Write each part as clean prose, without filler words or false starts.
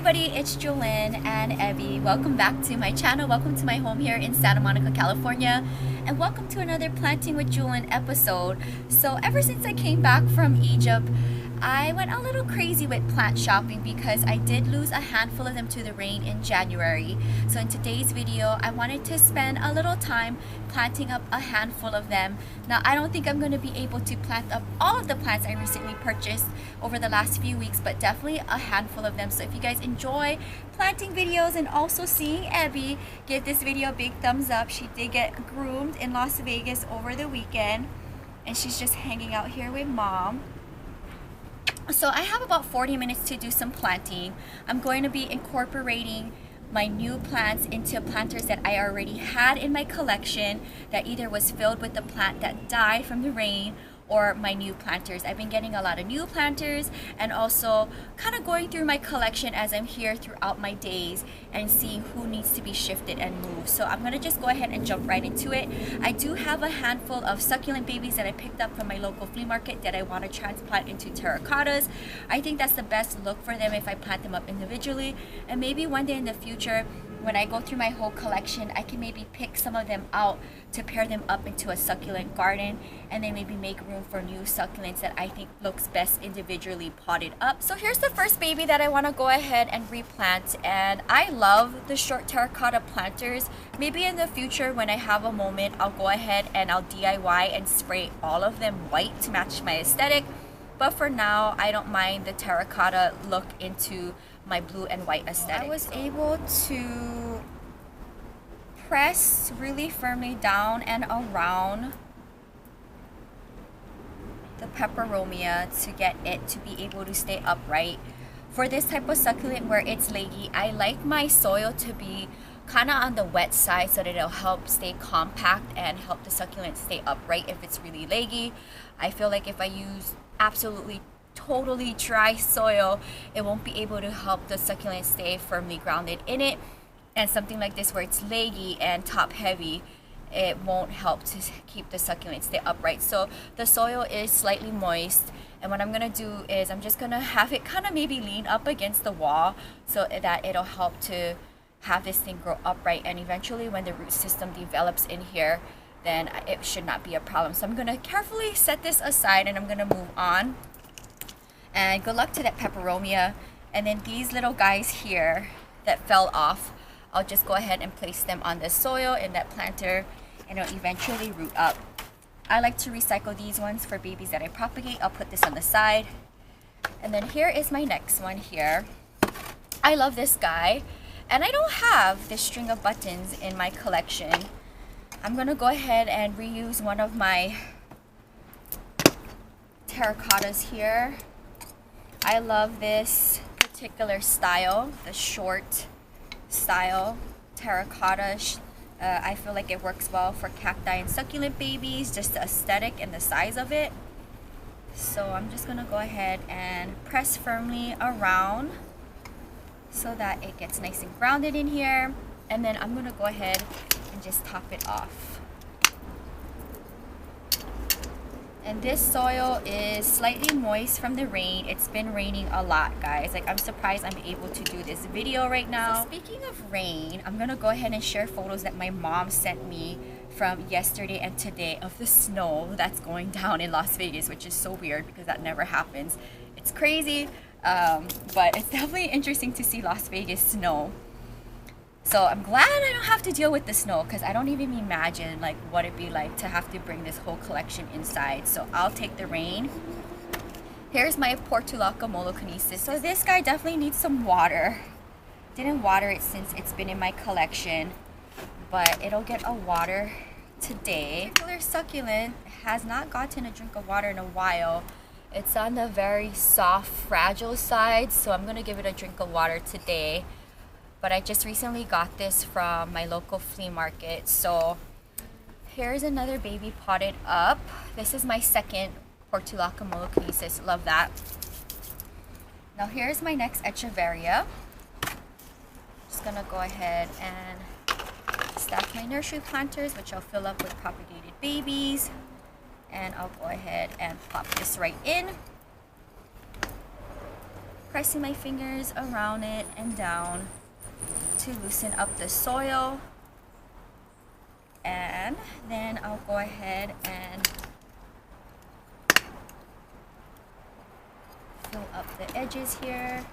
everybody, it's Jewelyn and Evie. Welcome back to my channel. Welcome to my home here in Santa Monica, California. And welcome to another Planting with Jewelyn episode. So ever since I came back from Egypt, I went a little crazy with plant shopping because I did lose a handful of them to the rain in January. So in today's video, I wanted to spend a little time planting up a handful of them. Now, I don't think I'm going to be able to plant up all of the plants I recently purchased over the last few weeks, but definitely a handful of them. So if you guys enjoy planting videos and also seeing Evie, give this video a big thumbs up. She did get groomed in Las Vegas over the weekend, and she's just hanging out here with mom. So I have about 40 minutes to do some planting. I'm going to be incorporating my new plants into planters that I already had in my collection that either was filled with the plant that died from the rain or my new planters. I've been getting a lot of new planters and also kind of going through my collection as I'm here throughout my days and seeing who needs to be shifted and moved. So I'm gonna just go ahead and jump right into it. I do have a handful of succulent babies that I picked up from my local flea market that I want to transplant into terracottas. I think that's the best look for them if I plant them up individually, and maybe one day in the future when I go through my whole collection, I can maybe pick some of them out to pair them up into a succulent garden and then maybe make room for new succulents that I think looks best individually potted up. So here's the first baby that I want to go ahead and replant, and I love the short terracotta planters. Maybe in the future when I have a moment, I'll go ahead and I'll DIY and spray all of them white to match my aesthetic. But for now, I don't mind the terracotta look into my blue and white aesthetic. I was able to press really firmly down and around the peperomia to get it to be able to stay upright. For this type of succulent where it's leggy, I like my soil to be kind of on the wet side so that it'll help stay compact and help the succulent stay upright if it's really leggy. I feel like if I use absolutely totally dry soil, it won't be able to help the succulent stay firmly grounded in it. And something like this where it's leggy and top heavy, it won't help to keep the succulent stay upright. So the soil is slightly moist, and what I'm gonna do is I'm just gonna have it kind of maybe lean up against the wall so that it'll help to have this thing grow upright, and eventually when the root system develops in here, then it should not be a problem. So I'm gonna carefully set this aside and I'm gonna move on. And good luck to that peperomia. And then these little guys here that fell off, I'll just go ahead and place them on the soil in that planter and it'll eventually root up. I like to recycle these ones for babies that I propagate. I'll put this on the side. And then here is my next one here. I love this guy, and I don't have this string of buttons in my collection. I'm gonna go ahead and reuse one of my terracottas here. I love this particular style, the short style terracotta. I feel like it works well for cacti and succulent babies, just the aesthetic and the size of it. So I'm just gonna go ahead and press firmly around so that it gets nice and grounded in here. And then I'm gonna go ahead and just top it off. And this soil is slightly moist from the rain. It's been raining a lot, guys. Like, I'm surprised I'm able to do this video right now. So speaking of rain, I'm gonna go ahead and share photos that my mom sent me from yesterday and today of the snow that's going down in Las Vegas, which is so weird because that never happens. It's crazy, but it's definitely interesting to see Las Vegas snow. So I'm glad I don't have to deal with the snow, because I don't even imagine like what it'd be like to have to bring this whole collection inside. So I'll take the rain. Here's my Portulaca Molokinesis. So this guy definitely needs some water. Didn't water it since it's been in my collection, but it'll get a water today. This particular succulent has not gotten a drink of water in a while. It's on the very soft, fragile side, so I'm gonna give it a drink of water today. But I just recently got this from my local flea market. So here's another baby potted up. This is my second Portulaca Molokinesis. Love that. Now here's my next Echeveria. Just gonna go ahead and stack my nursery planters, which I'll fill up with propagated babies. And I'll go ahead and plop this right in. pressing my fingers around it and down to loosen up the soil. And then I'll go ahead and fill up the edges here.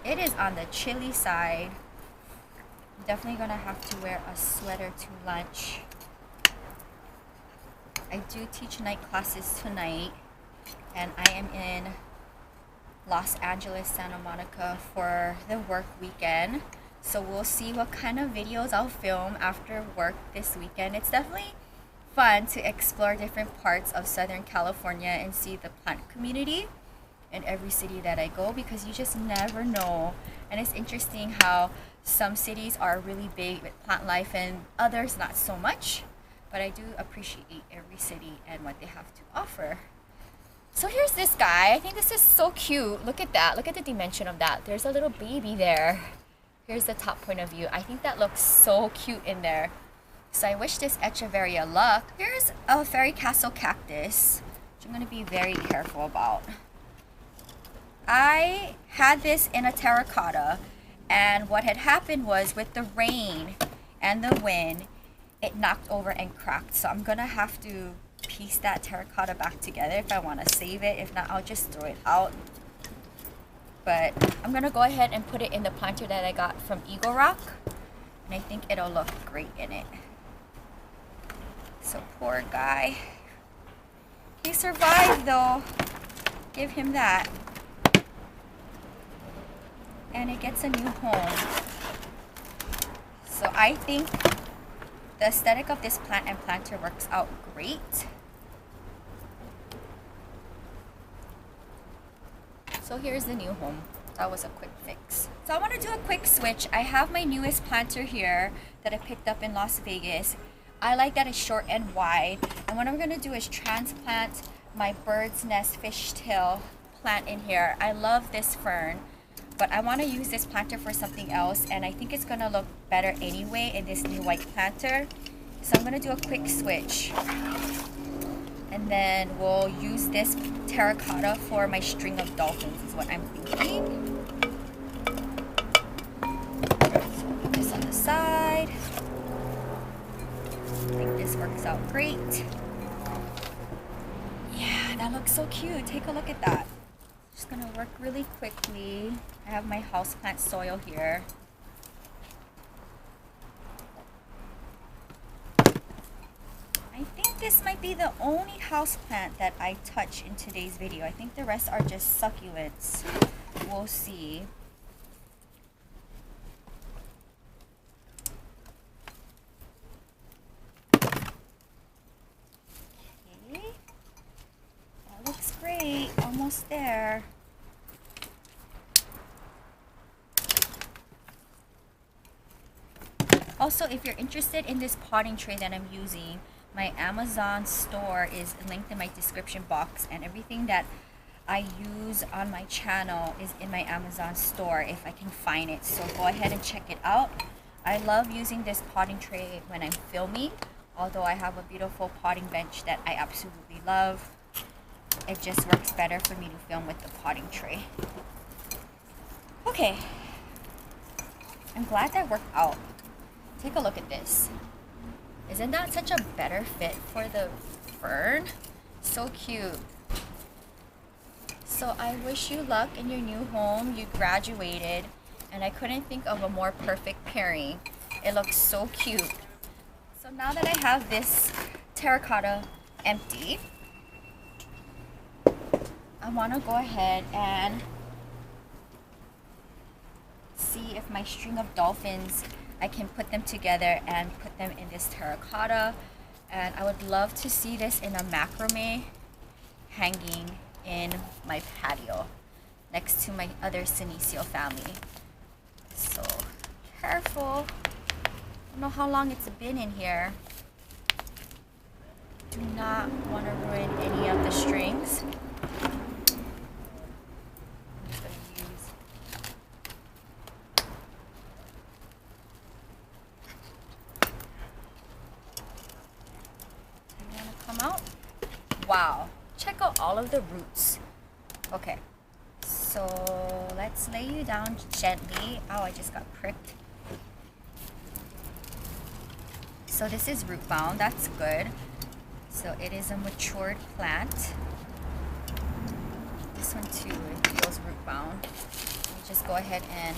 It is on the chilly side. I'm definitely gonna have to wear a sweater to lunch. I do teach night classes tonight, and I am in Los Angeles, Santa Monica for the work weekend. So we'll see what kind of videos I'll film after work this weekend. It's definitely fun to explore different parts of Southern California and see the plant community in every city that I go, because you just never know. And it's interesting how some cities are really big with plant life and others not so much. But I do appreciate every city and what they have to offer. So here's this guy. I think this is so cute. Look at that. Look at the dimension of that. There's a little baby there. Here's the top point of view. I think that looks so cute in there. So I wish this Echeveria luck. Here's a fairy castle cactus, which I'm going to be very careful about. I had this in a terracotta, and what had happened was with the rain and the wind, it knocked over and cracked. So I'm going to have to piece that terracotta back together if I want to save it. If not, I'll just throw it out. But I'm going to go ahead and put it in the planter that I got from Eagle Rock, and I think it'll look great in it. So poor guy. He survived though. Give him that. And it gets a new home. So I think the aesthetic of this plant and planter works out great. So here's the new home. That was a quick fix. So I want to do a quick switch. I have my newest planter here that I picked up in Las Vegas. I like that it's short and wide. And what I'm going to do is transplant my bird's nest fishtail plant in here. I love this fern, but I want to use this planter for something else, and I think it's going to look better anyway in this new white planter. So I'm going to do a quick switch, and then we'll use this terracotta for my string of dolphins is what I'm thinking. So put this on the side. I think this works out great. Yeah, that looks so cute. Take a look at that. Just gonna work really quickly. I have my houseplant soil here. I think this might be the only houseplant that I touch in today's video. I think the rest are just succulents. We'll see. Okay. That looks great. Almost there. Also, if you're interested in this potting tray that I'm using, my Amazon store is linked in my description box, and everything that I use on my channel is in my Amazon store if I can find it. So go ahead and check it out. I love using this potting tray when I'm filming, although I have a beautiful potting bench that I absolutely love. It just works better for me to film with the potting tray. Okay, I'm glad that worked out. Take a look at this. Isn't that such a better fit for the fern? So cute. So I wish you luck in your new home. You graduated, and I couldn't think of a more perfect pairing. It looks so cute. So now that I have this terracotta empty, I want to go ahead and see if my string of dolphins, I can put them together and put them in this terracotta. And I would love to see this in a macrame hanging in my patio next to my other Senecio family. So careful. I don't know how long it's been in here. Do not want to ruin any of the strings. Wow, check out all of the roots. Okay, So let's lay you down gently. Oh, I just got pricked. So this is root bound, that's good. So it is a matured plant. This one too, it feels root bound. Let me just go ahead and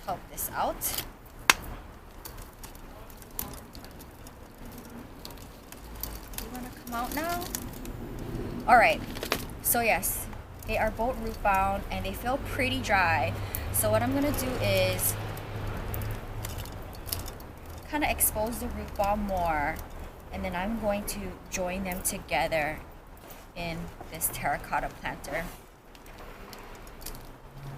help this out. You wanna come out now? All right, so yes, they are both root bound and they feel pretty dry. So what I'm gonna do is kind of expose the root ball more, and then I'm going to join them together in this terracotta planter.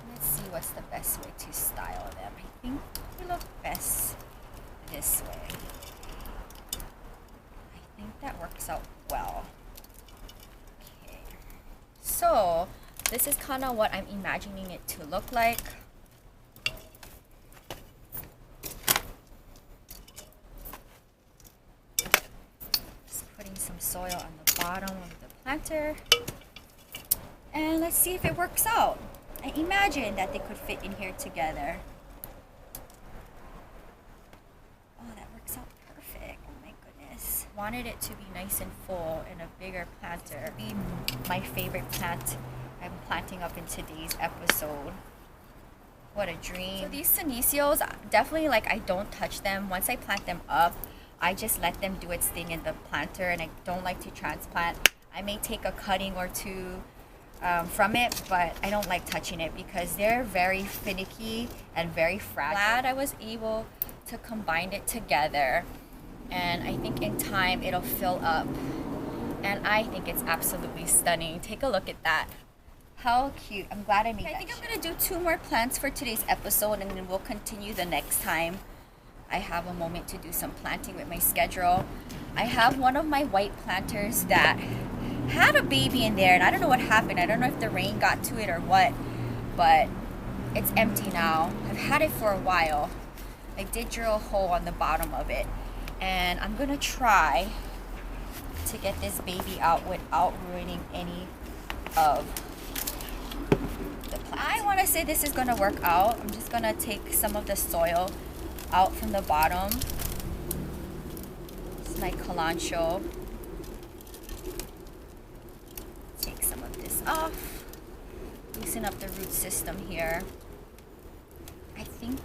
Let's see what's the best way to style them. I think they look best this way. I think that works out well. Okay, so this is kind of what I'm imagining it to look like. Some soil on the bottom of the planter, and let's see if it works out. I imagine that they could fit in here together. Oh, that works out perfect. Oh my goodness. Wanted it to be nice and full and a bigger planter. Be my favorite plant I'm planting up in today's episode. What a dream. So these Senecios, definitely, like, I don't touch them. Once I plant them up, I just let them do its thing in the planter, and I don't like to transplant. I may take a cutting or two from it, but I don't like touching it because they're very finicky and very fragile. Glad I was able to combine it together, and I think in time it'll fill up, and I think it's absolutely stunning. Take a look at that. How cute. I'm glad I made that. I think I'm gonna do 2 more plants for today's episode, and then we'll continue the next time I have a moment to do some planting with my schedule. I have one of my white planters that had a baby in there, and I don't know what happened. I don't know if the rain got to it or what, but it's empty now. I've had it for a while. I did drill a hole on the bottom of it, and I'm gonna try to get this baby out without ruining any of the plants. I want to say this is gonna work out. I'm just gonna take some of the soil out from the bottom. It's my calancho. Take some of this off. Loosen up the root system here. I think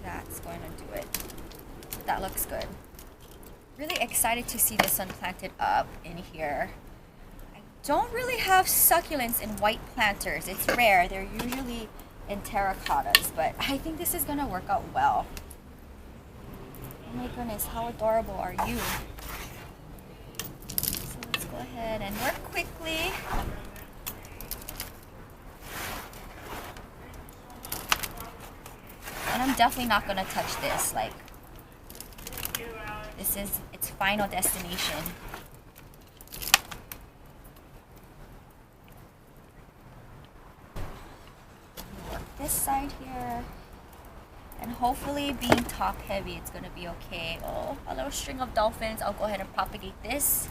that's going to do it. That looks good. Really excited to see this one planted up in here. I don't really have succulents in white planters. It's rare. They're usually in terracottas, but I think this is going to work out well. Oh my goodness, how adorable are you? So let's go ahead and work quickly. And I'm definitely not gonna touch this. Like, this is its final destination. Work this side here. And hopefully, being top heavy, it's gonna be okay. Oh, a little string of dolphins. I'll go ahead and propagate this.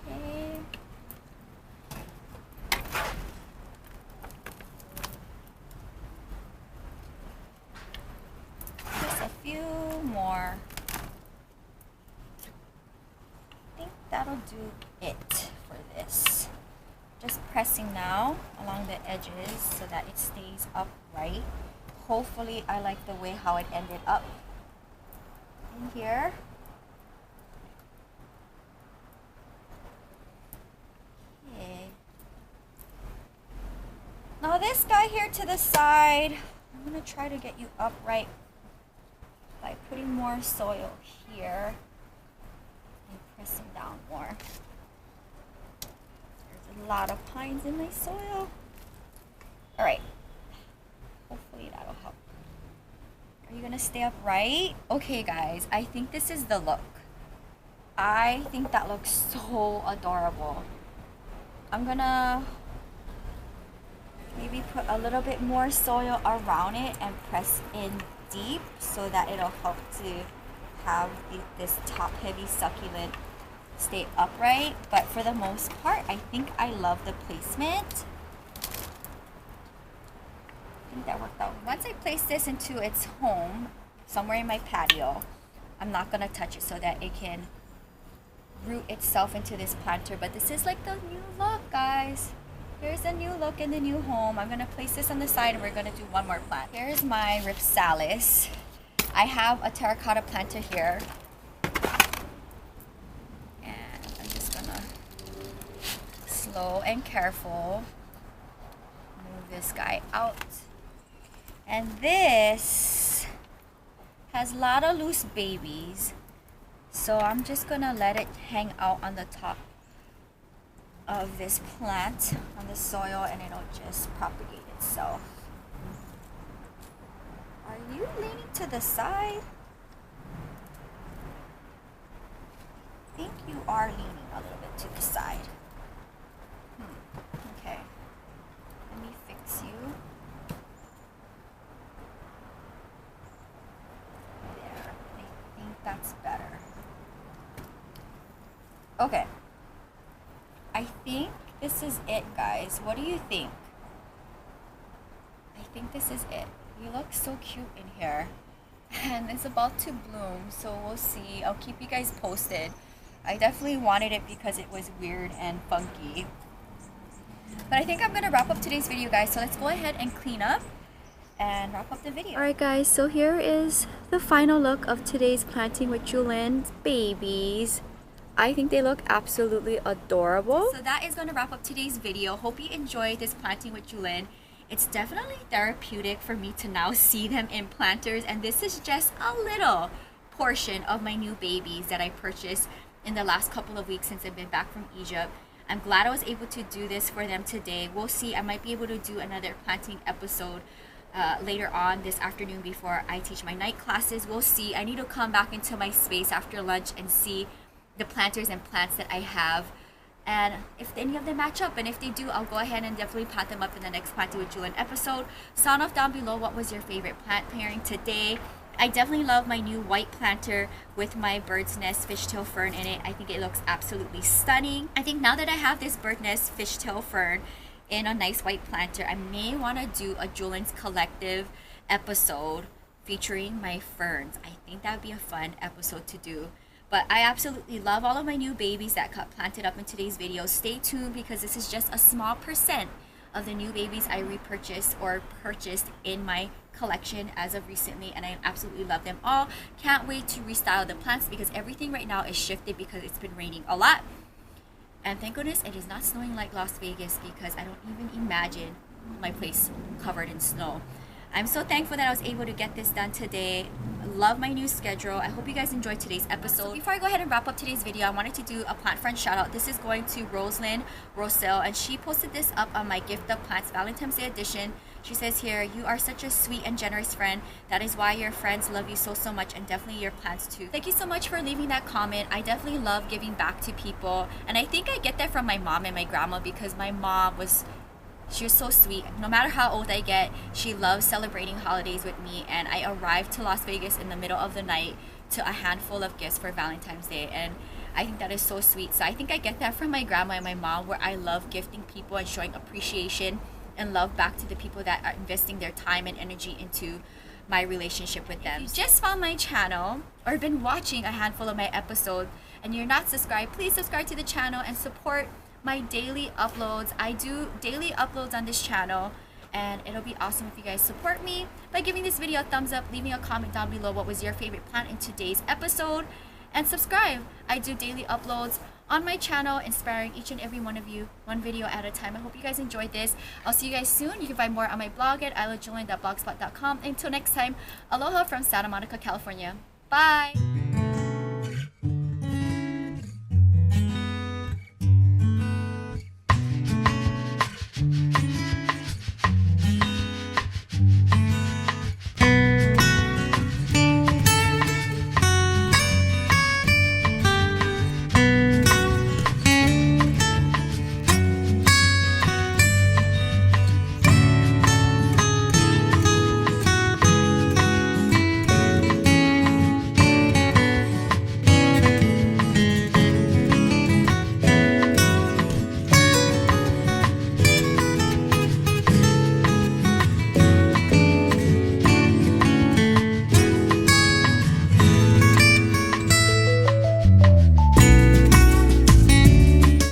Okay. Just a few more. I think that'll do it for this. Just pressing now along the edges so that it stays upright. Hopefully, I like the way how it ended up in here. Okay. Now this guy here to the side, I'm gonna try to get you upright by putting more soil here and pressing down more. A lot of pines in my soil. All right. Hopefully that'll help. Are you gonna stay upright? Okay, guys. I think this is the look. I think that looks so adorable. I'm gonna maybe put a little bit more soil around it and press in deep so that it'll help to have this top-heavy succulent stay upright, but for the most part, I think I love the placement. I think that worked out. Once I place this into its home, somewhere in my patio, I'm not gonna touch it so that it can root itself into this planter. But this is like the new look, guys. Here's the new look in the new home. I'm gonna place this on the side and we're gonna do one more plant. Here's my Ripsalis. I have a terracotta planter here. And I'm just gonna slow and careful move this guy out. And this has a lot of loose babies. So I'm just gonna let it hang out on the top of this plant on the soil and it'll just propagate itself. Are you leaning to the side? I think you are leaning a little bit to the side. Okay. Let me fix you. There. I think that's better. Okay. I think this is it, guys. What do you think? I think this is it. You look so cute in here. And it's about to bloom, so we'll see. I'll keep you guys posted. I definitely wanted it because it was weird and funky. But I think I'm going to wrap up today's video, guys. So let's go ahead and clean up and wrap up the video. Alright, guys. So here is the final look of today's planting with Jewelyn's babies. I think they look absolutely adorable. So that is going to wrap up today's video. Hope you enjoyed this planting with Jewelyn. It's definitely therapeutic for me to now see them in planters, and this is just a little portion of my new babies that I purchased in the last couple of weeks since I've been back from Egypt. I'm glad I was able to do this for them today. We'll see. I might be able to do another planting episode later on this afternoon before I teach my night classes. We'll see. I need to come back into my space after lunch and see the planters and plants that I have, and if any of them match up, and if they do, I'll go ahead and definitely plant them up in the next Planting with Jewelyn episode. Sound off down below what was your favorite plant pairing today. I definitely love my new white planter with my bird's nest fishtail fern in it. I think it looks absolutely stunning. I think now that I have this bird's nest fishtail fern in a nice white planter, I may want to do a Jewelyn's Collective episode featuring my ferns. I think that would be a fun episode to do. But I absolutely love all of my new babies that got planted up in today's video. Stay tuned because this is just a small percent of the new babies I repurchased or purchased in my collection as of recently, and I absolutely love them all. Can't wait to restyle the plants because everything right now is shifted because it's been raining a lot. And thank goodness it is not snowing like Las Vegas because I don't even imagine my place covered in snow. I'm so thankful that I was able to get this done today. Love my new schedule. I hope you guys enjoyed today's episode. So before I go ahead and wrap up today's video, I wanted to do a plant friend shout out. This is going to Rosalind Rosell, and she posted this up on my Gift of Plants Valentine's Day edition. She says here, "You are such a sweet and generous friend. That is why your friends love you so much, and definitely your plants too." Thank you so much for leaving that comment. I definitely love giving back to people, and I think I get that from my mom and my grandma because my mom was so sweet. No matter how old I get, she loves celebrating holidays with me, and I arrived to Las Vegas in the middle of the night to a handful of gifts for Valentine's Day, and I think that is so sweet. So I think I get that from my grandma and my mom, where I love gifting people and showing appreciation and love back to the people that are investing their time and energy into my relationship with them. If you just found my channel or been watching a handful of my episodes and you're not subscribed, please subscribe to the channel and support my daily uploads. I do daily uploads on this channel, and it'll be awesome if you guys support me by giving this video a thumbs up, leaving a comment down below what was your favorite plant in today's episode, and subscribe. I do daily uploads on my channel, inspiring each and every one of you, one video at a time. I hope you guys enjoyed this. I'll see you guys soon. You can find more on my blog at ilovejewelyn.blogspot.com. Until next time, aloha from Santa Monica, California. Bye!